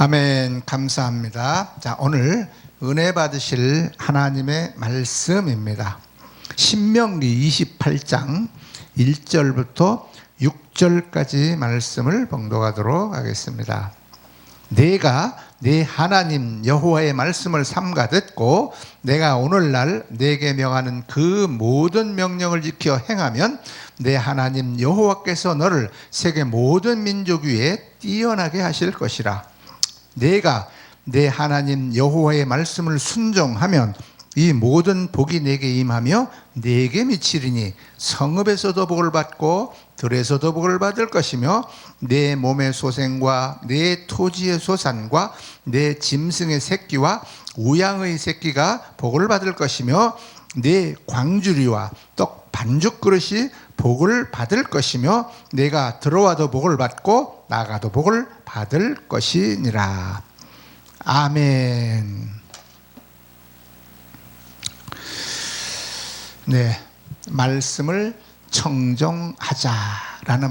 아멘. 감사합니다. 자, 오늘 은혜 받으실 하나님의 말씀입니다. 신명기 28장 1절부터 6절까지 말씀을 봉독하도록 하겠습니다. 내가 내 하나님 여호와의 말씀을 삼가 듣고 내가 오늘날 내게 명하는 그 모든 명령을 지켜 행하면 내 하나님 여호와께서 너를 세계 모든 민족 위에 뛰어나게 하실 것이라. 내가 내 하나님 여호와의 말씀을 순종하면 이 모든 복이 내게 임하며 내게 미치리니 성읍에서도 복을 받고 들에서도 복을 받을 것이며 내 몸의 소생과 내 토지의 소산과 내 짐승의 새끼와 우양의 새끼가 복을 받을 것이며 내 광주리와 떡 반죽 그릇이 복을 받을 것이며 내가 들어와도 복을 받고 나가도 복을 받을 것이니라. 아멘. 네, 말씀을 청정하자라는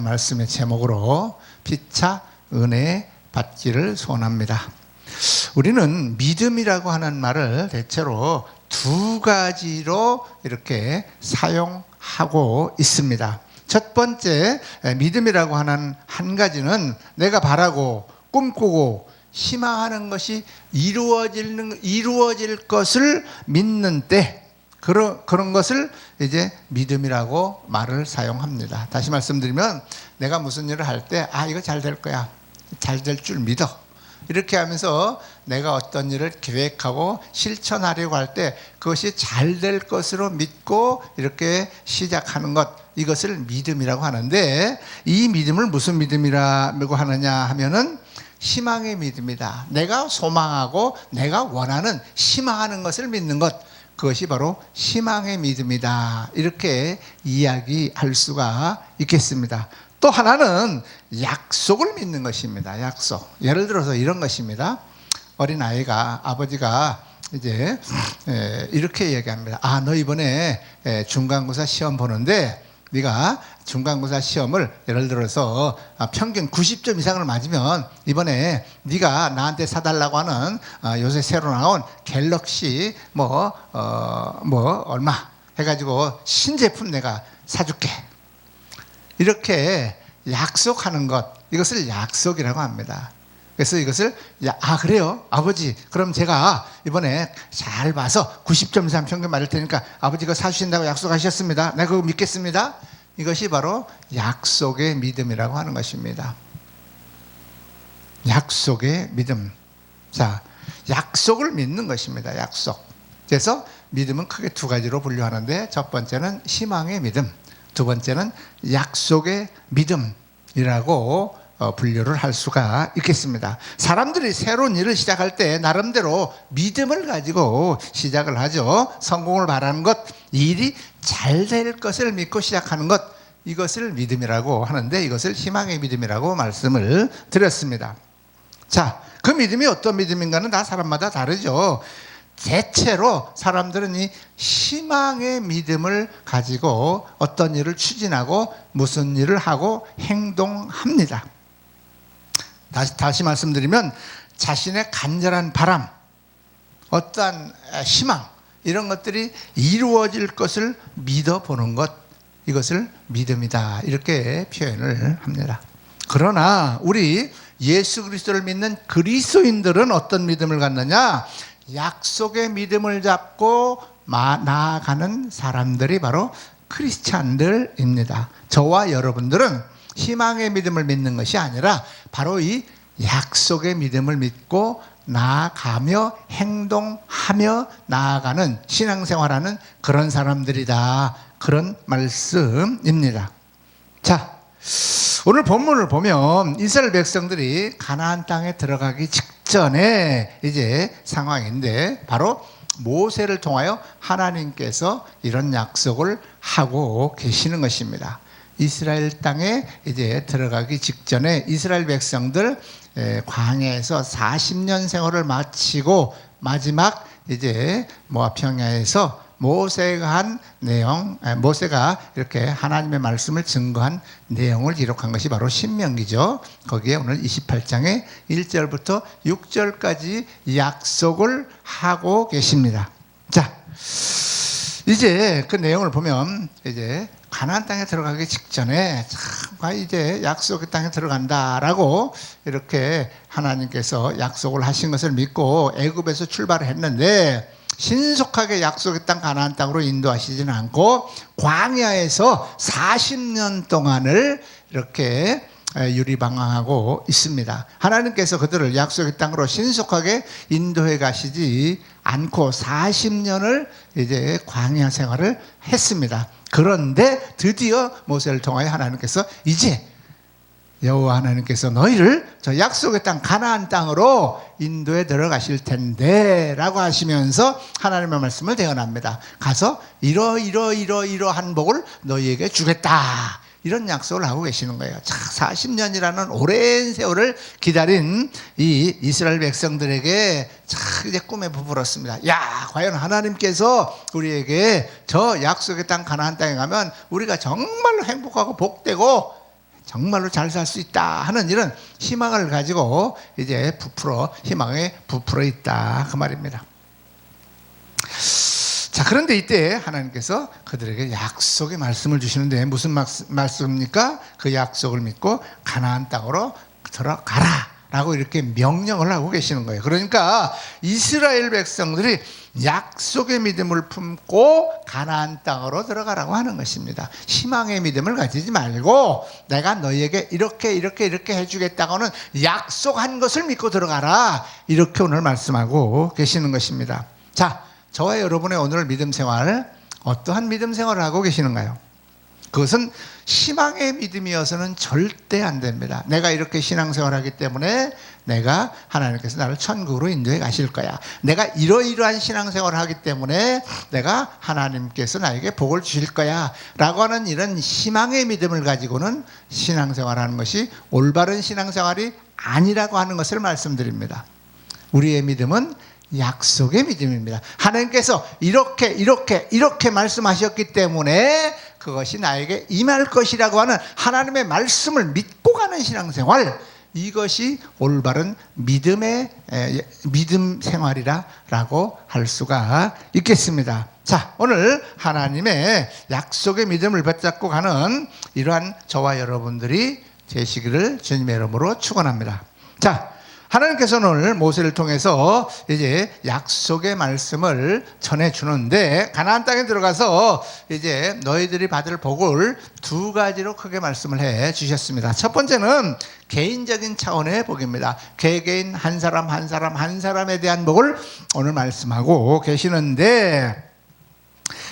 말씀의 제목으로 피차 은혜 받기를 소원합니다. 우리는 믿음이라고 하는 말을 대체로 두 가지로 이렇게 사용하고 있습니다. 첫 번째, 믿음이라고 하는 한 가지는 내가 바라고 꿈꾸고 희망하는 것이 이루어질 것을 믿는 때 그런 것을 이제 믿음이라고 말을 사용합니다. 다시 말씀드리면 내가 무슨 일을 할 때 이거 잘 될 거야, 잘 될 줄 믿어, 이렇게 하면서 내가 어떤 일을 계획하고 실천하려고 할 때 그것이 잘 될 것으로 믿고 이렇게 시작하는 것, 이것을 믿음이라고 하는데, 이 믿음을 무슨 믿음이라고 하느냐 하면은 희망의 믿음이다. 내가 소망하고 내가 원하는 희망하는 것을 믿는 것, 그것이 바로 희망의 믿음이다. 이렇게 이야기할 수가 있겠습니다. 또 하나는 약속을 믿는 것입니다. 약속. 예를 들어서 이런 것입니다. 어린아이가 아버지가 이제 이렇게 얘기합니다. 너 이번에 중간고사 시험 보는데 네가 중간고사 시험을 예를 들어서 평균 90점 이상을 맞으면 이번에 네가 나한테 사달라고 하는 요새 새로 나온 갤럭시 얼마 해가지고 신제품 내가 사줄게, 이렇게 약속하는 것, 이것을 약속이라고 합니다. 그래서 이것을 그래요 아버지, 그럼 제가 이번에 잘 봐서 90점 이상 평균 맞을 테니까 아버지가 사주신다고 약속하셨습니다. 내가 그거 믿겠습니다. 이것이 바로 약속의 믿음이라고 하는 것입니다. 약속의 믿음. 자, 약속을 믿는 것입니다. 약속. 그래서 믿음은 크게 두 가지로 분류하는데, 첫 번째는 희망의 믿음, 두 번째는 약속의 믿음이라고 분류를 할 수가 있겠습니다. 사람들이 새로운 일을 시작할 때 나름대로 믿음을 가지고 시작을 하죠. 성공을 바라는 것, 일이 잘 될 것을 믿고 시작하는 것, 이것을 믿음이라고 하는데, 이것을 희망의 믿음이라고 말씀을 드렸습니다. 자, 그 믿음이 어떤 믿음인가는 다 사람마다 다르죠. 대체로 사람들은 이 희망의 믿음을 가지고 어떤 일을 추진하고 무슨 일을 하고 행동합니다. 다시 말씀드리면 자신의 간절한 바람, 어떠한 희망, 이런 것들이 이루어질 것을 믿어보는 것, 이것을 믿음이다, 이렇게 표현을 합니다. 그러나 우리 예수 그리스도를 믿는 그리스도인들은 어떤 믿음을 갖느냐? 약속의 믿음을 잡고 나아가는 사람들이 바로 크리스찬들입니다. 저와 여러분들은 희망의 믿음을 믿는 것이 아니라 바로 이 약속의 믿음을 믿고 나아가며 행동하며 나아가는 신앙생활하는 그런 사람들이다, 그런 말씀입니다. 자, 오늘 본문을 보면 이스라엘 백성들이 가나안 땅에 들어가기 직전에 이제 상황인데, 바로 모세를 통하여 하나님께서 이런 약속을 하고 계시는 것입니다. 이스라엘 땅에 이제 들어가기 직전에 이스라엘 백성들 광야에서 40년 생활을 마치고 마지막 이제 모압 평야에서 모세가 한 내용, 모세가 이렇게 하나님의 말씀을 증거한 내용을 기록한 것이 바로 신명기죠. 거기에 오늘 28장의 1절부터 6절까지 약속을 하고 계십니다. 자, 이제 그 내용을 보면 이제 가나안 땅에 들어가기 직전에 참 이제 약속의 땅에 들어간다라고 이렇게 하나님께서 약속을 하신 것을 믿고 애굽에서 출발을 했는데 신속하게 약속의 땅 가나안 땅으로 인도하시지는 않고 광야에서 40년 동안을 이렇게 유리방황하고 있습니다. 하나님께서 그들을 약속의 땅으로 신속하게 인도해 가시지 않고 40년을 이제 광야 생활을 했습니다. 그런데 드디어 모세를 통하여 하나님께서 이제 여호와 하나님께서 너희를 저 약속의 땅 가나안 땅으로 인도에 들어가실 텐데 라고 하시면서 하나님의 말씀을 대언합니다. 가서 이러한 복을 너희에게 주겠다, 이런 약속을 하고 계시는 거예요. 자, 40년이라는 오랜 세월을 기다린 이 이스라엘 백성들에게 자, 이제 꿈에 부풀었습니다. 야, 과연 하나님께서 우리에게 저 약속의 땅 가나안 땅에 가면 우리가 정말로 행복하고 복되고 정말로 잘 살 수 있다 하는 이런 희망을 가지고 이제 희망에 부풀어 있다, 그 말입니다. 자, 그런데 이때 하나님께서 그들에게 약속의 말씀을 주시는데 무슨 말씀입니까? 그 약속을 믿고 가나안 땅으로 들어가라 라고 이렇게 명령을 하고 계시는 거예요. 그러니까 이스라엘 백성들이 약속의 믿음을 품고 가나안 땅으로 들어가라고 하는 것입니다. 희망의 믿음을 가지지 말고 내가 너희에게 이렇게 해주겠다고는 약속한 것을 믿고 들어가라, 이렇게 오늘 말씀하고 계시는 것입니다. 자, 저와 여러분의 오늘 믿음 생활, 어떠한 믿음 생활을 하고 계시는가요? 그것은 희망의 믿음이어서는 절대 안 됩니다. 내가 이렇게 신앙생활을 하기 때문에 내가 하나님께서 나를 천국으로 인도해 가실 거야, 내가 이러이러한 신앙생활을 하기 때문에 내가 하나님께서 나에게 복을 주실 거야 라고 하는 이런 희망의 믿음을 가지고는 신앙생활하는 것이 올바른 신앙생활이 아니라고 하는 것을 말씀드립니다. 우리의 믿음은 약속의 믿음입니다. 하나님께서 이렇게 말씀하셨기 때문에 그것이 나에게 임할 것이라고 하는 하나님의 말씀을 믿고 가는 신앙생활, 이것이 올바른 믿음 생활이라고 할 수가 있겠습니다. 자, 오늘 하나님의 약속의 믿음을 붙잡고 가는 이러한 저와 여러분들이 되시기를 주님의 이름으로 축원합니다. 자, 하나님께서는 오늘 모세를 통해서 이제 약속의 말씀을 전해주는데 가나안 땅에 들어가서 이제 너희들이 받을 복을 두 가지로 크게 말씀을 해 주셨습니다. 첫 번째는 개인적인 차원의 복입니다. 개개인 한 사람에 대한 복을 오늘 말씀하고 계시는데,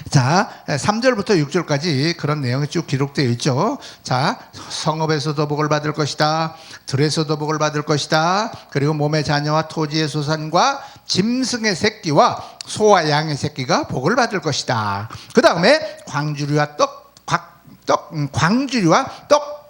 자, 3절부터 6절까지 그런 내용이 쭉 기록되어 있죠. 자, 성읍에서도 복을 받을 것이다, 들에서도 복을 받을 것이다, 그리고 몸의 자녀와 토지의 소산과 짐승의 새끼와 소와 양의 새끼가 복을 받을 것이다. 그 다음에 광주리와 떡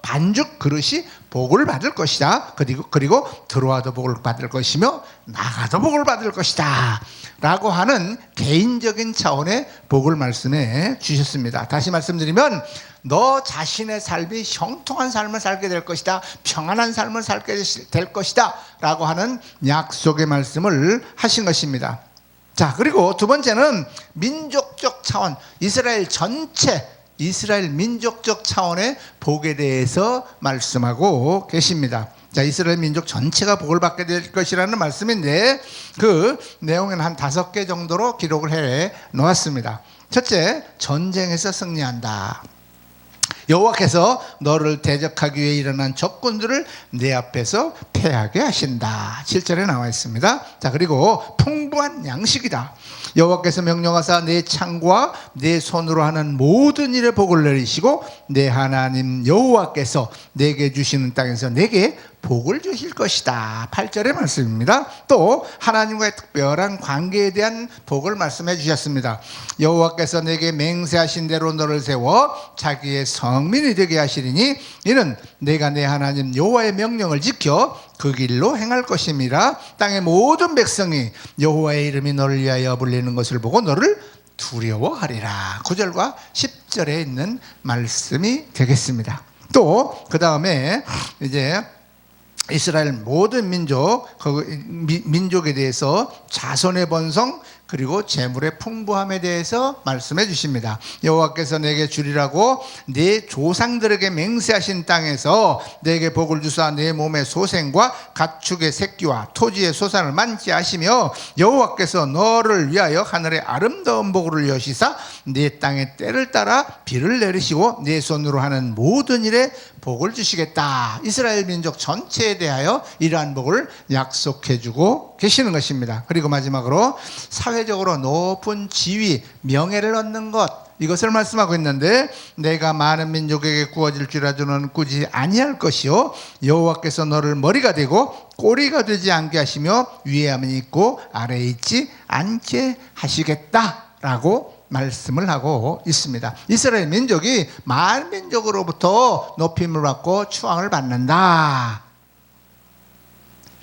반죽 그릇이 복을 받을 것이다. 그리고 들어와도 복을 받을 것이며 나가도 복을 받을 것이다 라고 하는 개인적인 차원의 복을 말씀해 주셨습니다. 다시 말씀드리면 너 자신의 삶이 형통한 삶을 살게 될 것이다, 평안한 삶을 살게 될 것이다 라고 하는 약속의 말씀을 하신 것입니다. 자, 그리고 두 번째는 민족적 차원, 이스라엘 민족적 차원의 복에 대해서 말씀하고 계십니다. 자, 이스라엘 민족 전체가 복을 받게 될 것이라는 말씀인데 그 내용은 한 5개 정도로 기록을 해 놓았습니다. 첫째, 전쟁에서 승리한다. 여호와께서 너를 대적하기 위해 일어난 적군들을 내 앞에서 패하게 하신다. 7절에 나와 있습니다. 자, 그리고 풍부한 양식이다. 여호와께서 명령하사 내 창과 내 손으로 하는 모든 일에 복을 내리시고 내 하나님 여호와께서 내게 주시는 땅에서 내게 복을 주실 것이다. 8절의 말씀입니다. 또 하나님과의 특별한 관계에 대한 복을 말씀해 주셨습니다. 여호와께서 내게 맹세하신 대로 너를 세워 자기의 성민이 되게 하시리니 이는 내가 내 하나님 여호와의 명령을 지켜 그 길로 행할 것임이라. 땅의 모든 백성이 여호와의 이름이 너를 위하여 불리는 것을 보고 너를 두려워하리라. 9절과 10절에 있는 말씀이 되겠습니다. 또 그 다음에 이제 이스라엘 모든 민족에 대해서 자손의 번성 그리고 재물의 풍부함에 대해서 말씀해 주십니다. 여호와께서 내게 주리라고 내 조상들에게 맹세하신 땅에서 내게 복을 주사 내 몸의 소생과 가축의 새끼와 토지의 소산을 많게 하시며 여호와께서 너를 위하여 하늘의 아름다운 복을 여시사 내 땅의 때를 따라 비를 내리시고 내 손으로 하는 모든 일에 복을 주시겠다. 이스라엘 민족 전체에 대하여 이러한 복을 약속해 주고 계시는 것입니다. 그리고 마지막으로 사회적으로 높은 지위, 명예를 얻는 것, 이것을 말씀하고 있는데 내가 많은 민족에게 구워질 줄 알고는 꾸지 아니할 것이요 여호와께서 너를 머리가 되고 꼬리가 되지 않게 하시며 위에 함이 있고 아래에 있지 않게 하시겠다라고 말씀을 하고 있습니다. 이스라엘 민족이 만민족으로부터 높임을 받고 추앙을 받는다,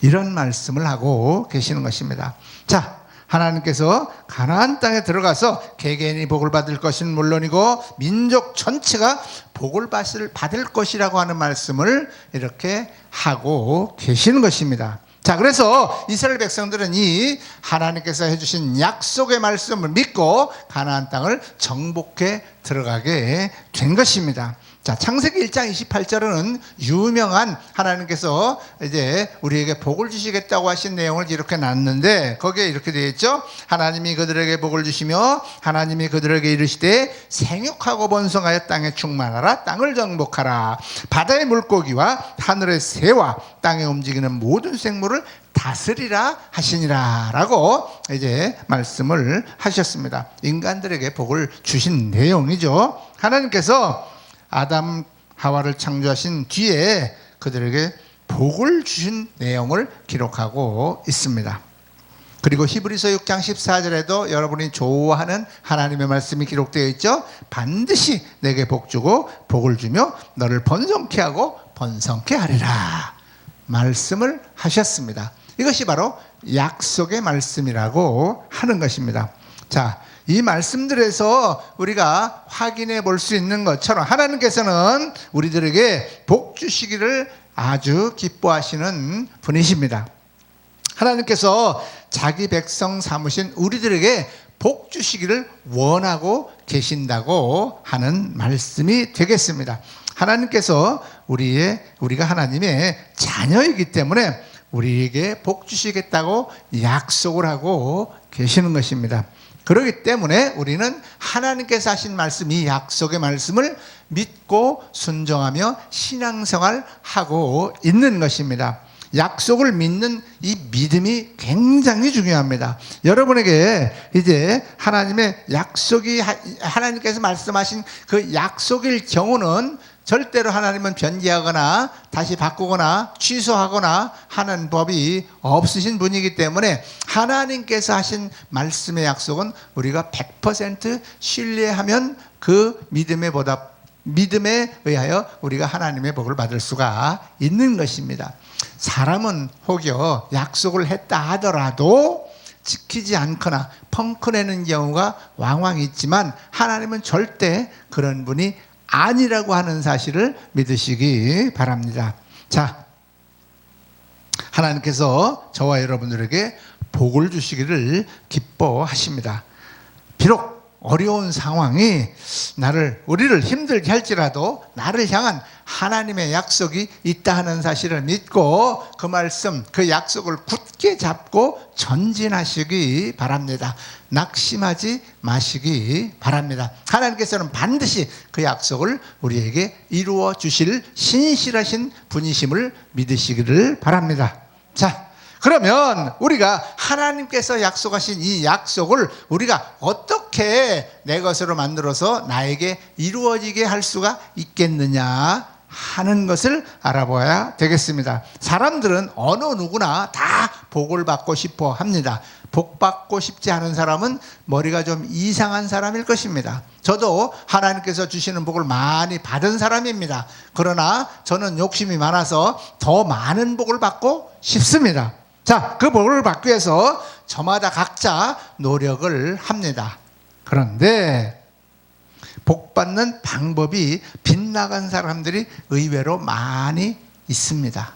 이런 말씀을 하고 계시는 것입니다. 자, 하나님께서 가나안 땅에 들어가서 개개인이 복을 받을 것은 물론이고 민족 전체가 복을 받을 것이라고 하는 말씀을 이렇게 하고 계시는 것입니다. 자, 그래서 이스라엘 백성들은 이 하나님께서 해주신 약속의 말씀을 믿고 가나안 땅을 정복해 들어가게 된 것입니다. 자, 창세기 1장 28절은 유명한 하나님께서 이제 우리에게 복을 주시겠다고 하신 내용을 이렇게 놨는데 거기에 이렇게 되어 있죠. 하나님이 그들에게 복을 주시며 하나님이 그들에게 이르시되 생육하고 번성하여 땅에 충만하라. 땅을 정복하라. 바다의 물고기와 하늘의 새와 땅에 움직이는 모든 생물을 다스리라 하시니라 라고 이제 말씀을 하셨습니다. 인간들에게 복을 주신 내용이죠. 하나님께서 아담 하와를 창조하신 뒤에 그들에게 복을 주신 내용을 기록하고 있습니다. 그리고 히브리서 6장 14절에도 여러분이 좋아하는 하나님의 말씀이 기록되어 있죠. 반드시 내게 복 주고 복을 주며 너를 번성케 하고 번성케 하리라 말씀을 하셨습니다. 이것이 바로 약속의 말씀이라고 하는 것입니다. 자, 이 말씀들에서 우리가 확인해 볼 수 있는 것처럼 하나님께서는 우리들에게 복 주시기를 아주 기뻐하시는 분이십니다. 하나님께서 자기 백성 삼으신 우리들에게 복 주시기를 원하고 계신다고 하는 말씀이 되겠습니다. 하나님께서 우리가 하나님의 자녀이기 때문에 우리에게 복 주시겠다고 약속을 하고 계시는 것입니다. 그렇기 때문에 우리는 하나님께서 하신 말씀, 이 약속의 말씀을 믿고 순종하며 신앙생활하고 있는 것입니다. 약속을 믿는 이 믿음이 굉장히 중요합니다. 여러분에게 이제 하나님의 약속이, 하나님께서 말씀하신 그 약속일 경우는 절대로 하나님은 변개하거나 다시 바꾸거나 취소하거나 하는 법이 없으신 분이기 때문에 하나님께서 하신 말씀의 약속은 우리가 100% 신뢰하면 그 믿음에 의하여 우리가 하나님의 복을 받을 수가 있는 것입니다. 사람은 혹여 약속을 했다 하더라도 지키지 않거나 펑크내는 경우가 왕왕 있지만 하나님은 절대 그런 분이 아니라고 하는 사실을 믿으시기 바랍니다. 자, 하나님께서 저와 여러분들에게 복을 주시기를 기뻐하십니다. 비록 어려운 상황이 우리를 힘들게 할지라도 나를 향한 하나님의 약속이 있다 하는 사실을 믿고 그 말씀, 그 약속을 굳게 잡고 전진하시기 바랍니다. 낙심하지 마시기 바랍니다. 하나님께서는 반드시 그 약속을 우리에게 이루어 주실 신실하신 분이심을 믿으시기를 바랍니다. 자, 그러면 우리가 하나님께서 약속하신 이 약속을 우리가 어떻게 내 것으로 만들어서 나에게 이루어지게 할 수가 있겠느냐 하는 것을 알아봐야 되겠습니다. 사람들은 어느 누구나 다 복을 받고 싶어 합니다. 복 받고 싶지 않은 사람은 머리가 좀 이상한 사람일 것입니다. 저도 하나님께서 주시는 복을 많이 받은 사람입니다. 그러나 저는 욕심이 많아서 더 많은 복을 받고 싶습니다. 자, 그 복을 받기 위해서 저마다 각자 노력을 합니다. 그런데 복 받는 방법이 빗나간 사람들이 의외로 많이 있습니다.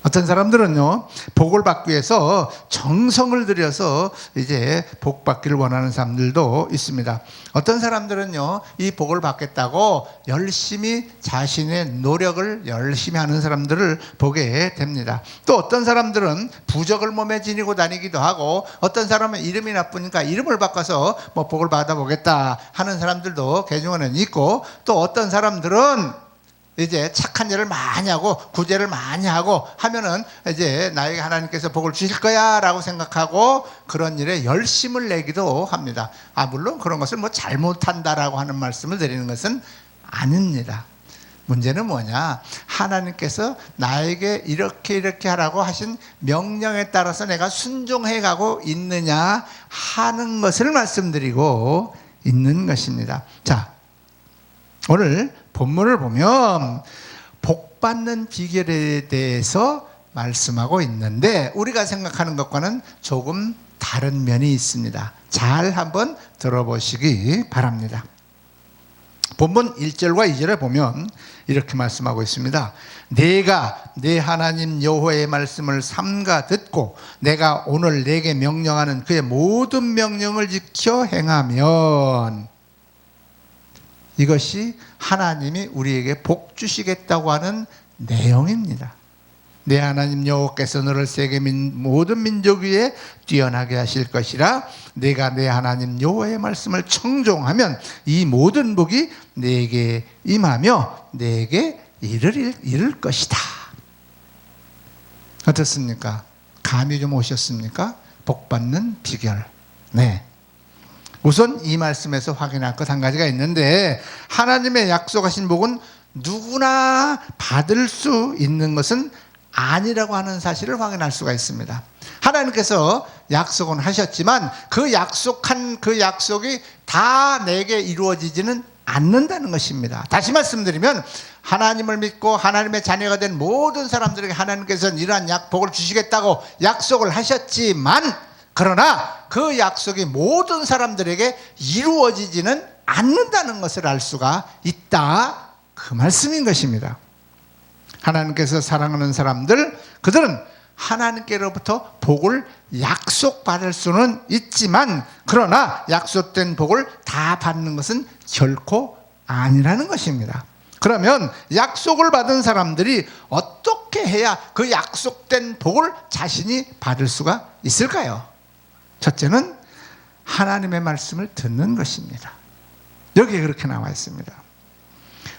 어떤 사람들은요, 복을 받기 위해서 정성을 들여서 이제 복 받기를 원하는 사람들도 있습니다. 어떤 사람들은요, 이 복을 받겠다고 열심히 자신의 노력을 열심히 하는 사람들을 보게 됩니다. 또 어떤 사람들은 부적을 몸에 지니고 다니기도 하고, 어떤 사람은 이름이 나쁘니까 이름을 바꿔서 뭐 복을 받아보겠다 하는 사람들도 개중에는 있고, 또 어떤 사람들은 이제 착한 일을 많이 하고 구제를 많이 하고 하면은 이제 나에게 하나님께서 복을 주실 거야 라고 생각하고 그런 일에 열심을 내기도 합니다. 물론 그런 것을 뭐 잘못한다라고 하는 말씀을 드리는 것은 아닙니다. 문제는 뭐냐, 하나님께서 나에게 이렇게 하라고 하신 명령에 따라서 내가 순종해 가고 있느냐 하는 것을 말씀드리고 있는 것입니다. 자, 오늘 본문을 보면 복 받는 비결에 대해서 말씀하고 있는데 우리가 생각하는 것과는 조금 다른 면이 있습니다. 잘 한번 들어보시기 바랍니다. 본문 1절과 2절에 보면 이렇게 말씀하고 있습니다. 내가 내 하나님 여호와의 말씀을 삼가 듣고 내가 오늘 내게 명령하는 그의 모든 명령을 지켜 행하면, 이것이 하나님이 우리에게 복 주시겠다고 하는 내용입니다. 내 하나님 여호와께서 너를 세계 모든 민족 위에 뛰어나게 하실 것이라. 내가 내 하나님 여호와의 말씀을 청종하면 이 모든 복이 내게 임하며 내게 이를 것이다. 어떻습니까? 감이 좀 오셨습니까? 복 받는 비결. 네. 우선 이 말씀에서 확인할 것 한 가지가 있는데, 하나님의 약속하신 복은 누구나 받을 수 있는 것은 아니라고 하는 사실을 확인할 수가 있습니다. 하나님께서 약속은 하셨지만 그 약속이 다 내게 이루어지지는 않는다는 것입니다. 다시 말씀드리면 하나님을 믿고 하나님의 자녀가 된 모든 사람들에게 하나님께서는 이러한 복을 주시겠다고 약속을 하셨지만, 그러나 그 약속이 모든 사람들에게 이루어지지는 않는다는 것을 알 수가 있다, 그 말씀인 것입니다. 하나님께서 사랑하는 사람들, 그들은 하나님께로부터 복을 약속받을 수는 있지만 그러나 약속된 복을 다 받는 것은 결코 아니라는 것입니다. 그러면 약속을 받은 사람들이 어떻게 해야 그 약속된 복을 자신이 받을 수가 있을까요? 첫째는 하나님의 말씀을 듣는 것입니다. 여기에 그렇게 나와 있습니다.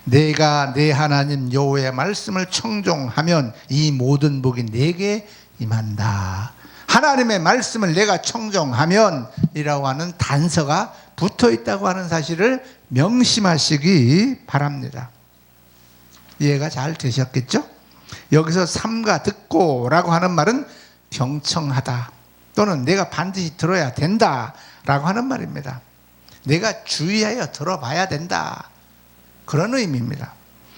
내가 내 하나님 여호와의 말씀을 청종하면 이 모든 복이 내게 임한다. 하나님의 말씀을 내가 청종하면 이라고 하는 단서가 붙어 있다고 하는 사실을 명심하시기 바랍니다. 이해가 잘 되셨겠죠? 여기서 삼가 듣고 라고 하는 말은 경청하다 또는 내가 반드시 들어야 된다 라고 하는 말입니다. 내가 주의하여 들어봐야 된다, 그런 의미입니다.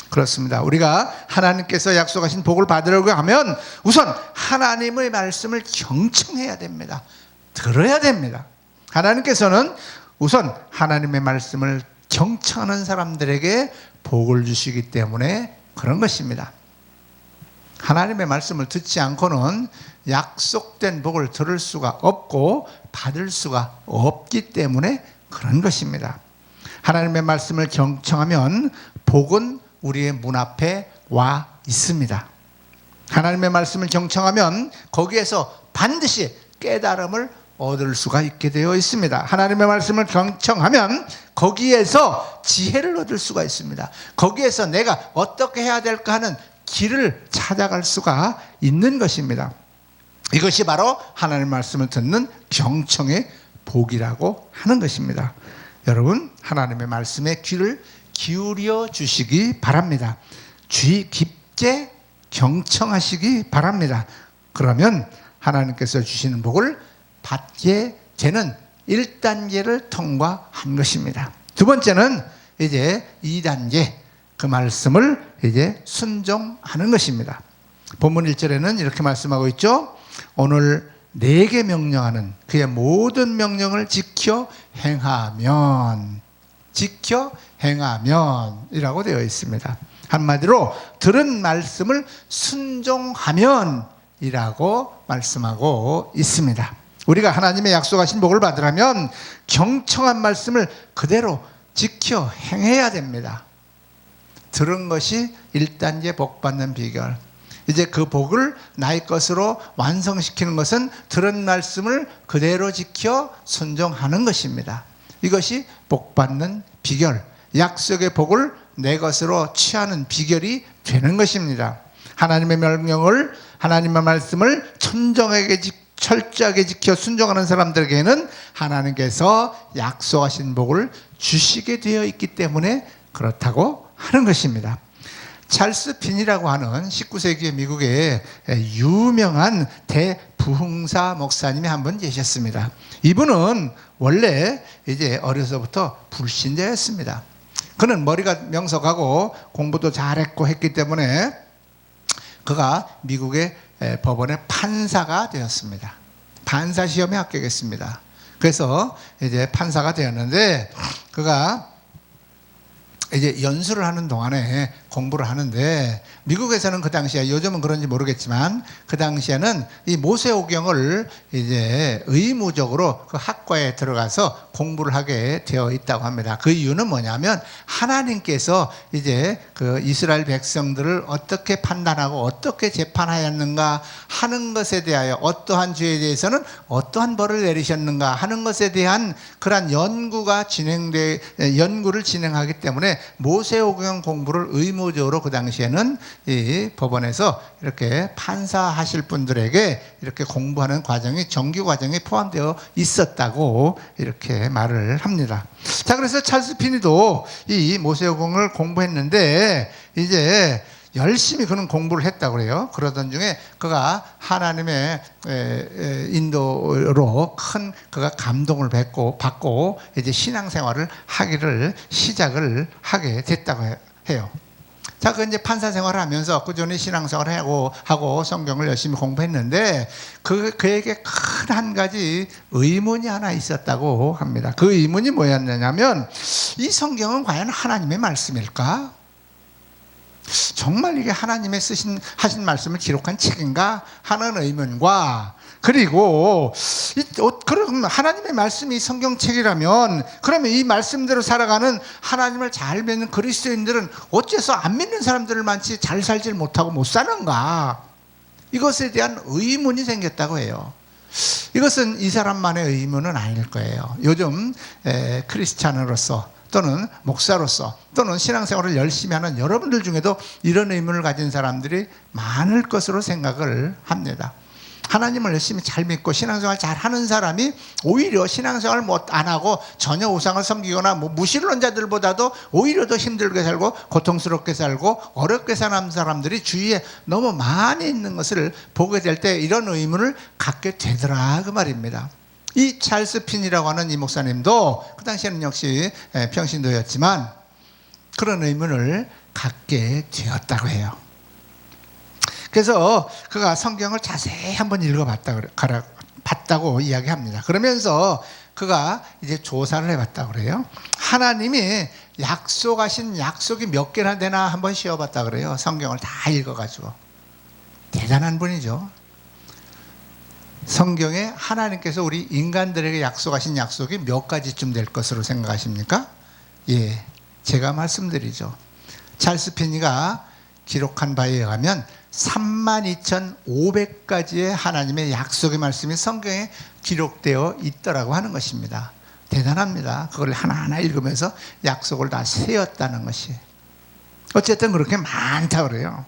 그렇습니다. 우리가 하나님께서 약속하신 복을 받으려고 하면 우선 하나님의 말씀을 경청해야 됩니다. 들어야 됩니다. 하나님께서는 우선 하나님의 말씀을 경청하는 사람들에게 복을 주시기 때문에 그런 것입니다. 하나님의 말씀을 듣지 않고는 약속된 복을 들을 수가 없고 받을 수가 없기 때문에 그런 것입니다. 하나님의 말씀을 경청하면 복은 우리의 문 앞에 와 있습니다. 하나님의 말씀을 경청하면 거기에서 반드시 깨달음을 얻을 수가 있게 되어 있습니다. 하나님의 말씀을 경청하면 거기에서 지혜를 얻을 수가 있습니다. 거기에서 내가 어떻게 해야 될까 하는 길을 찾아갈 수가 있는 것입니다. 이것이 바로 하나님의 말씀을 듣는 경청의 복이라고 하는 것입니다. 여러분, 하나님의 말씀에 귀를 기울여 주시기 바랍니다. 주의 깊게 경청하시기 바랍니다. 그러면 하나님께서 주시는 복을 받게 되는 1단계를 통과한 것입니다. 두 번째는 이제 2단계, 그 말씀을 이제 순종하는 것입니다. 본문 1절에는 이렇게 말씀하고 있죠. 오늘 내게 명령하는 그의 모든 명령을 지켜 행하면 이라고 되어 있습니다. 한마디로 들은 말씀을 순종하면 이라고 말씀하고 있습니다. 우리가 하나님의 약속하신 복을 받으려면 경청한 말씀을 그대로 지켜 행해야 됩니다. 들은 것이 1단계 복 받는 비결. 이제 그 복을 나의 것으로 완성시키는 것은 들은 말씀을 그대로 지켜 순종하는 것입니다. 이것이 복 받는 비결, 약속의 복을 내 것으로 취하는 비결이 되는 것입니다. 하나님의 명령을, 하나님의 말씀을 철저하게 지켜 순종하는 사람들에게는 하나님께서 약속하신 복을 주시게 되어 있기 때문에 그렇다고 하는 것입니다. 찰스 핀이라고 하는 19세기 미국의 유명한 대부흥사 목사님이 한 분 계셨습니다. 이분은 원래 이제 어려서부터 불신자였습니다. 그는 머리가 명석하고 공부도 잘했고 했기 때문에 그가 미국의 법원의 판사가 되었습니다. 판사 시험에 합격했습니다. 그래서 이제 판사가 되었는데 그가 이제 연수를 하는 동안에 공부를 하는데 미국에서는 그 당시에, 요즘은 그런지 모르겠지만 그 당시에는 이 모세오경을 이제 의무적으로 그 학과에 들어가서 공부를 하게 되어 있다고 합니다. 그 이유는 뭐냐면 하나님께서 이제 그 이스라엘 백성들을 어떻게 판단하고 어떻게 재판하였는가 하는 것에 대하여, 어떠한 죄에 대해서는 어떠한 벌을 내리셨는가 하는 것에 대한 그러한 연구를 진행하기 때문에 모세오경 공부를 의무적으로 그 당시에는 이 법원에서 이렇게 판사하실 분들에게 이렇게 공부하는 과정이, 정규 과정에 포함되어 있었다고 이렇게 말을 합니다. 자, 그래서 찰스 핀이도 이 모세오경을 공부했는데 이제 열심히 그는 공부를 했다고 그래요. 그러던 중에 그가 하나님의 인도로 큰 그가 감동을 받고 이제 신앙생활을 하기를 시작을 하게 됐다고 해요. 자, 그 이제 판사 생활을 하면서 꾸준히 신앙생활을 하고 성경을 열심히 공부했는데 그에게 큰 한 가지 의문이 하나 있었다고 합니다. 그 의문이 뭐였냐면 이 성경은 과연 하나님의 말씀일까? 정말 이게 하나님의 하신 말씀을 기록한 책인가 하는 의문과, 그리고 그럼 하나님의 말씀이 성경책이라면 그러면 이 말씀대로 살아가는 하나님을 잘 믿는 그리스도인들은 어째서 안 믿는 사람들을 많지 잘 살질 못하고 못 사는가? 이것에 대한 의문이 생겼다고 해요. 이것은 이 사람만의 의문은 아닐 거예요. 요즘 크리스찬으로서 또는 목사로서 또는 신앙생활을 열심히 하는 여러분들 중에도 이런 의문을 가진 사람들이 많을 것으로 생각을 합니다. 하나님을 열심히 잘 믿고 신앙생활 잘 하는 사람이 오히려 신앙생활을 안 하고 전혀 우상을 섬기거나 무신론자들보다도 오히려 더 힘들게 살고 고통스럽게 살고 어렵게 사는 사람들이 주위에 너무 많이 있는 것을 보게 될 때 이런 의문을 갖게 되더라, 그 말입니다. 이 찰스 핀이라고 하는 이 목사님도 그 당시에는 역시 평신도였지만 그런 의문을 갖게 되었다고 해요. 그래서 그가 성경을 자세히 한번 봤다고 이야기합니다. 그러면서 그가 이제 조사를 해봤다고 그래요. 하나님이 약속하신 약속이 몇 개나 되나 한번 씌워봤다고 그래요. 성경을 다 읽어가지고. 대단한 분이죠. 성경에 하나님께서 우리 인간들에게 약속하신 약속이 몇 가지쯤 될 것으로 생각하십니까? 예, 제가 말씀드리죠. 찰스 핀이가 기록한 바에 의하면 32,500가지의 하나님의 약속의 말씀이 성경에 기록되어 있더라고 하는 것입니다. 대단합니다. 그걸 하나하나 읽으면서 약속을 다 세웠다는 것이. 어쨌든 그렇게 많다고 그래요.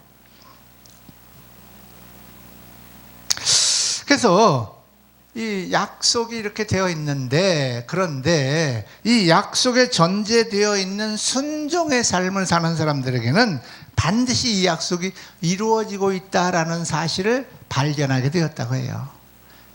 그래서 이 약속이 이렇게 되어 있는데, 그런데 이 약속에 전제되어 있는 순종의 삶을 사는 사람들에게는 반드시 이 약속이 이루어지고 있다라는 사실을 발견하게 되었다고 해요.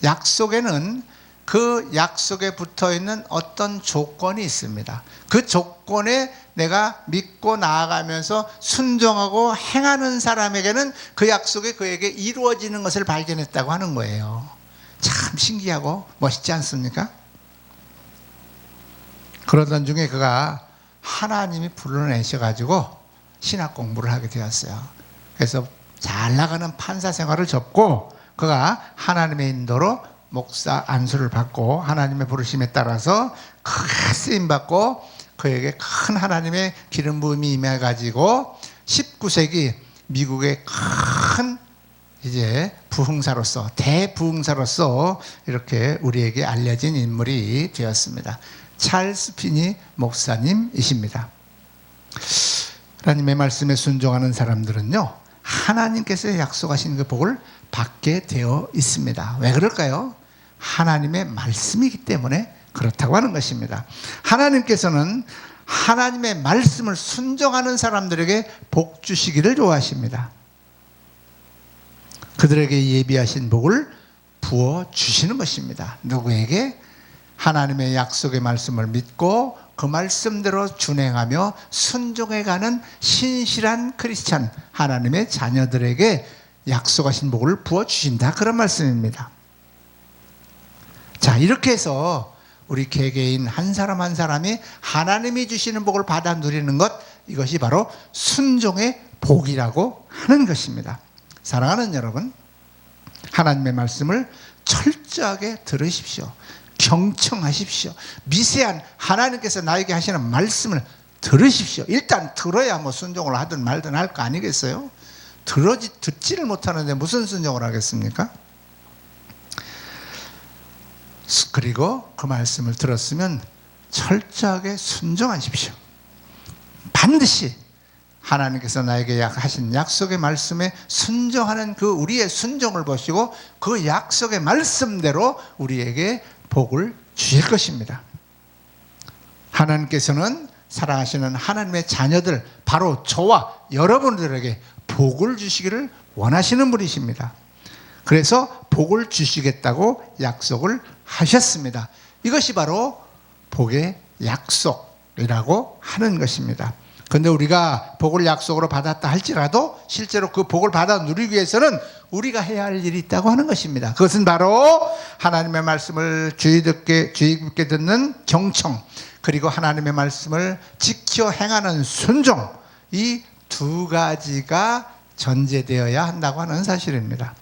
약속에는 그 약속에 붙어 있는 어떤 조건이 있습니다. 그 조건에 내가 믿고 나아가면서 순종하고 행하는 사람에게는 그 약속이 그에게 이루어지는 것을 발견했다고 하는 거예요. 참 신기하고 멋있지 않습니까? 그러던 중에 그가 하나님이 불러내셔가지고 신학 공부를 하게 되었어요. 그래서 잘 나가는 판사 생활을 접고 그가 하나님의 인도로 목사 안수를 받고 하나님의 부르심에 따라서 크게 쓰임받고 그에게 큰 하나님의 기름 부음이 임해가지고 19세기 미국의 큰 이제 부흥사로서 대부흥사로서 이렇게 우리에게 알려진 인물이 되었습니다. 찰스 피니 목사님이십니다. 하나님의 말씀에 순종하는 사람들은요, 하나님께서 약속하신 그 복을 받게 되어 있습니다. 왜 그럴까요? 하나님의 말씀이기 때문에 그렇다고 하는 것입니다. 하나님께서는 하나님의 말씀을 순종하는 사람들에게 복 주시기를 좋아하십니다. 그들에게 예비하신 복을 부어 주시는 것입니다. 누구에게? 하나님의 약속의 말씀을 믿고 그 말씀대로 준행하며 순종해가는 신실한 크리스찬 하나님의 자녀들에게 약속하신 복을 부어 주신다, 그런 말씀입니다. 자, 이렇게 해서 우리 개개인 한 사람 한 사람이 하나님이 주시는 복을 받아 누리는 것, 이것이 바로 순종의 복이라고 하는 것입니다. 사랑하는 여러분, 하나님의 말씀을 철저하게 들으십시오. 경청하십시오. 미세한 하나님께서 나에게 하시는 말씀을 들으십시오. 일단 들어야 뭐 순종을 하든 말든 할 거 아니겠어요? 듣지를 못하는데 무슨 순종을 하겠습니까? 그리고 그 말씀을 들었으면 철저하게 순종하십시오. 반드시 하나님께서 나에게 하신 약속의 말씀에 순종하는 그 우리의 순종을 보시고 그 약속의 말씀대로 우리에게 복을 주실 것입니다. 하나님께서는 사랑하시는 하나님의 자녀들, 바로 저와 여러분들에게 복을 주시기를 원하시는 분이십니다. 그래서 복을 주시겠다고 약속을 하셨습니다. 이것이 바로 복의 약속이라고 하는 것입니다. 그런데 우리가 복을 약속으로 받았다 할지라도 실제로 그 복을 받아 누리기 위해서는 우리가 해야 할 일이 있다고 하는 것입니다. 그것은 바로 하나님의 말씀을 주의 깊게 듣는 경청, 그리고 하나님의 말씀을 지켜 행하는 순종, 이 두 가지가 전제되어야 한다고 하는 사실입니다.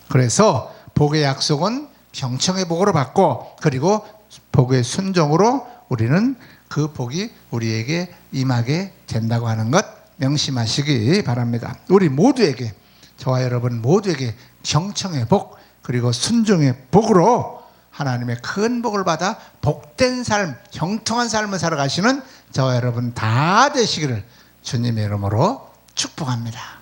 그래서 복의 약속은 경청의 복으로 받고, 그리고 복의 순종으로 우리는 그 복이 우리에게 임하게 된다고 하는 것 명심하시기 바랍니다. 우리 모두에게, 저와 여러분 모두에게 경청의 복, 그리고 순종의 복으로 하나님의 큰 복을 받아 복된 삶, 형통한 삶을 살아가시는 저와 여러분 다 되시기를 주님의 이름으로 축복합니다.